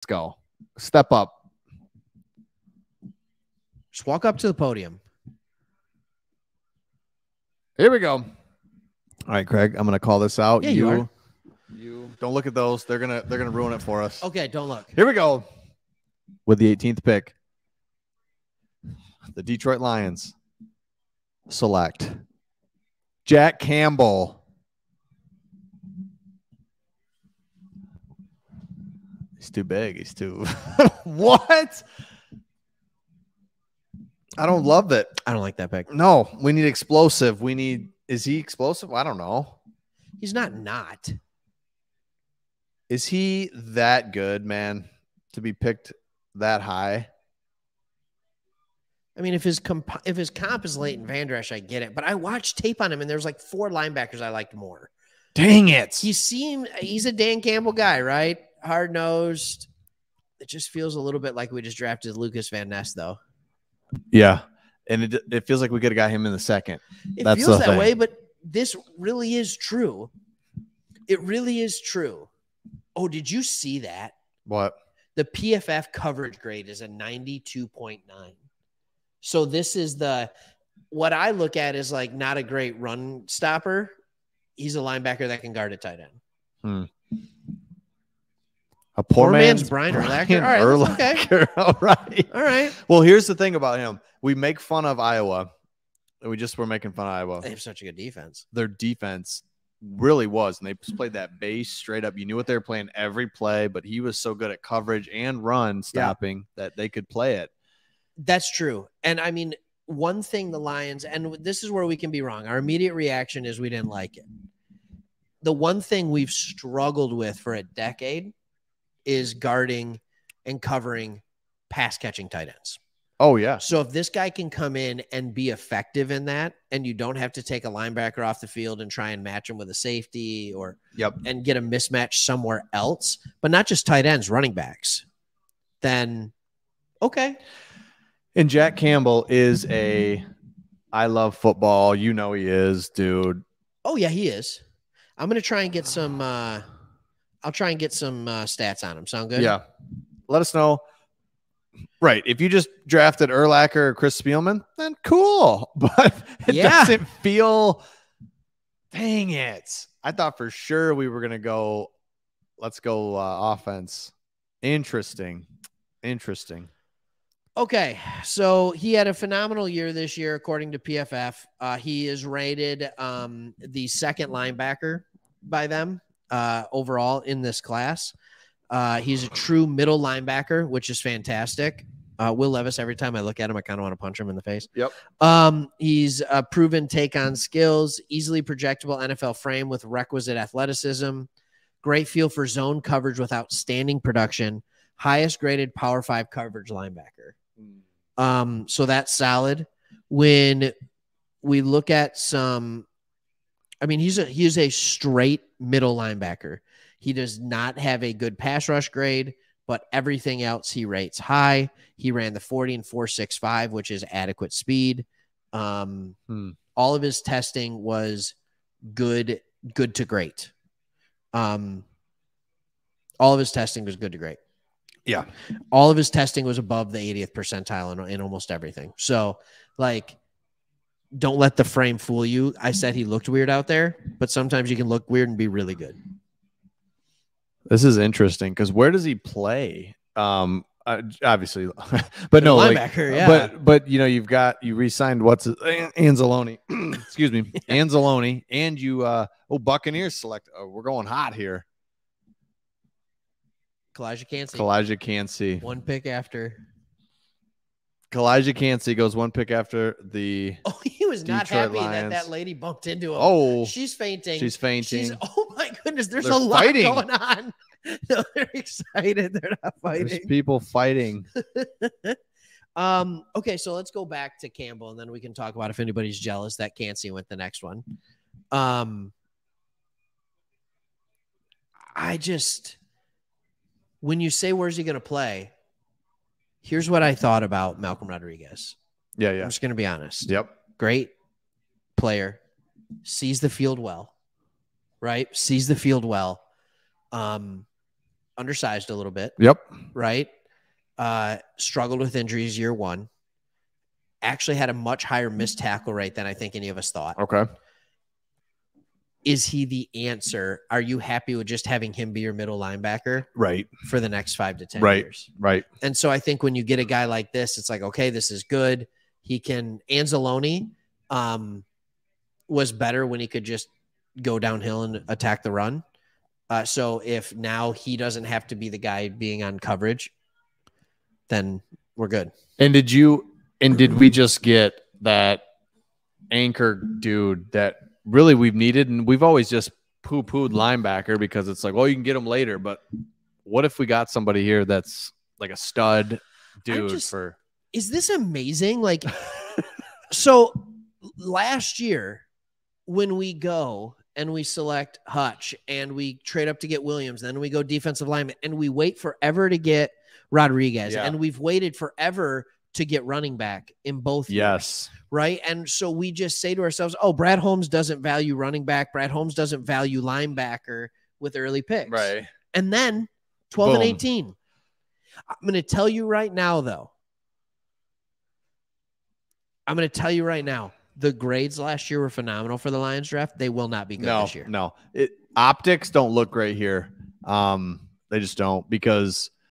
Let's go. Step up. Just walk up to the podium. Here we go. All right, Craig, I'm going to call this out. Yeah, you are. You don't look at those. They're going to ruin it for us. Okay, don't look. Here we go. With the 18th pick, the Detroit Lions select Jack Campbell. He's too big. He's too what? I don't love it. I don't like that pick. No, we need explosive. Is he explosive? I don't know. He's not. Is he that good, man, to be picked that high? I mean, if his comp is Leighton Vander Esch, I get it. But I watched tape on him, and there's like 4 linebackers I liked more. Dang it. He's a Dan Campbell guy, right? Hard-nosed. It just feels a little bit like we just drafted Lucas Van Ness, though. Yeah. And it feels like we could have got him in the second. It feels that way, but this really is true. It really is true. Oh, did you see that? What? The PFF coverage grade is a 92.9. So this is what I look at is like not a great run stopper. He's a linebacker that can guard a tight end. A poor man's Brian Urlacher. All right, okay. All right. All right. Well, here's the thing about him. We make fun of Iowa. We just were making fun of Iowa. They have such a good defense. Their defense really was, and they played that base straight up. You knew what they were playing every play, but he was so good at coverage and run stopping that they could play it. That's true. And I mean, one thing the Lions, and this is where we can be wrong. Our immediate reaction is we didn't like it. The one thing we've struggled with for a decade is guarding and covering pass catching tight ends. Oh, yeah. So if this guy can come in and be effective in that, and you don't have to take a linebacker off the field and try and match him with a safety or and get a mismatch somewhere else, but not just tight ends, running backs, then okay. And Jack Campbell is I love football. You know he is, dude. Oh, yeah, he is. I'm going to try and get some I'll try and get some stats on him. Sound good? Yeah. Let us know. Right. If you just drafted Urlacher or Chris Spielman, then cool. But it doesn't feel – dang it. I thought for sure we were going to go – let's go offense. Interesting. Okay, so he had a phenomenal year this year, according to PFF. He is rated the second linebacker by them overall in this class. He's a true middle linebacker, which is fantastic. Will Levis, every time I look at him, I kind of want to punch him in the face. Yep. He's a proven take-on skills, easily projectable NFL frame with requisite athleticism, great feel for zone coverage with outstanding production, highest graded Power 5 coverage linebacker. So that's solid. When we look at some, I mean, he is a straight middle linebacker. He does not have a good pass rush grade, but everything else he rates high. He ran the 40 and 4.65, which is adequate speed. All of his testing was good to great. All of his testing was good to great. Yeah. All of his testing was above the 80th percentile in almost everything. So, like, don't let the frame fool you. I said he looked weird out there, but sometimes you can look weird and be really good. This is interesting because where does he play? Obviously, but no, linebacker, yeah. But you know, you re-signed Anzalone, excuse me, Anzalone, and you Buccaneers select. We're going hot here. Kalijah Cansey. One pick after. Kalijah Cansey goes one pick after the. Oh, he was not Detroit happy Lions. that lady bumped into him. Oh, she's fainting. Oh my goodness, there's They're a lot fighting. going on. No, they're excited. They're not fighting. There's people fighting. Okay, so let's go back to Campbell, and then we can talk about if anybody's jealous that Cansey went the next one. When you say where's he going to play, here's what I thought about Malcolm Rodriguez. Yeah. I'm just going to be honest. Yep. Great player, sees the field well, right? Sees the field well. undersized a little bit. Yep. Right. Struggled with injuries year one. Actually had a much higher missed tackle rate than I think any of us thought. Okay. Is he the answer? Are you happy with just having him be your middle linebacker? Right. For the next 5 to 10 years. Right. And so I think when you get a guy like this, it's like, okay, this is good. He can, Anzalone was better when he could just go downhill and attack the run. So if now he doesn't have to be the guy being on coverage, then we're good. And did we just get that anchor dude that really we've needed? And we've always just poo-pooed linebacker because it's like, well, you can get him later. But what if we got somebody here that's like a stud dude is this amazing? Like, so last year when we go and we select Hutch and we trade up to get Williams, then we go defensive lineman and we wait forever to get Rodriguez. Yeah. And we've waited forever to get running back in both years, right? And so we just say to ourselves, oh, Brad Holmes doesn't value running back. Brad Holmes doesn't value linebacker with early picks. Right. And then 12 and 18. I'm going to tell you right now, though. The grades last year were phenomenal for the Lions draft. They will not be good this year. No, optics don't look great here. They just don't, because